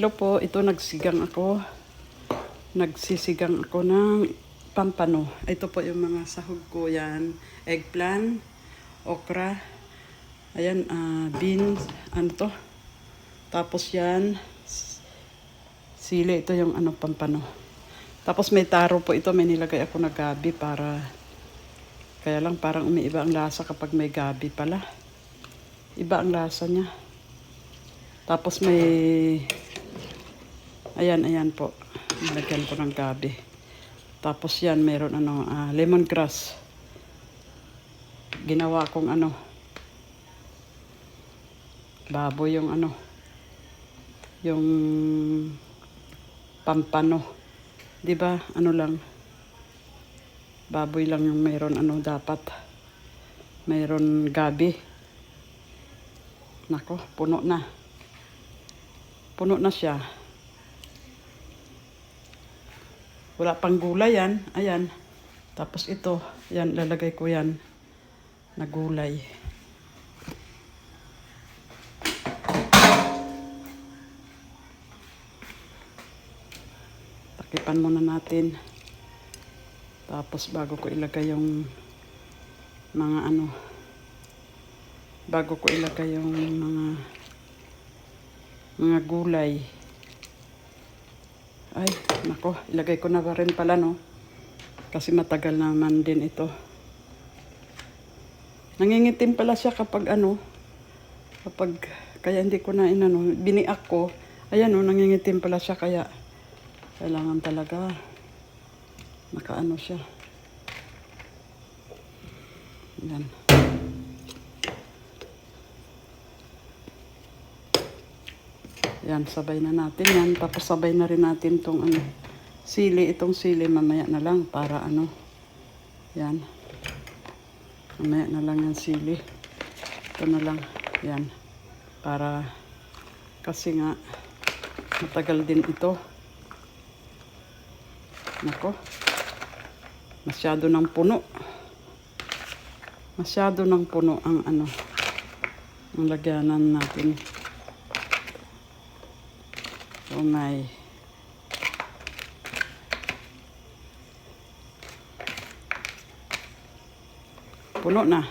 Hello po, ito nagsisigang ako ng pampano. Ito po yung mga sahog ko yan. Eggplant, okra, ayan, beans, ano to. Tapos yan, sili, ito yung pampano. Tapos may taro po ito, may nilagay ako na gabi para, kaya lang parang umiiba ang lasa kapag may gabi pala. Iba ang lasa niya. Tapos may, ayan po. Nilagyan ko ng gabi. Tapos yan, meron lemongrass. Ginawa kong baboy yung yung pampano. 'Di ba? Ano lang. Baboy lang yung meron dapat. Meron gabi. Nako, puno na. Puno na siya. Wala pang gulay yan. Ayan. Tapos ito, yan, lalagay ko yan na gulay. Takipan muna natin. Tapos bago ko ilagay yung mga bago ko ilagay yung mga gulay. Ay, nako, ilagay ko na rin pala, no? Kasi matagal naman din ito. Nangingitim pala siya kapag kaya hindi ko na biniak ko. Ayan, no, nangingitim pala siya, kaya kailangan talaga nakaano siya. Ayan. Yan, sabay na natin yan. Tapos sabay na rin natin tong sili. Itong sili mamaya na lang para yan. Mamaya na lang yung sili. Ito na lang. Yan. Para, kasi nga, matagal din ito. Nako. Masyado ng puno. Masyado ng puno ang ang lagyanan natin. Oh my. Puno na.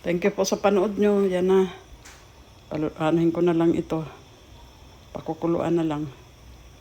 Thank you po sa panood nyo. Yan na. Anuhin ko na lang ito. Pakukuluan na lang.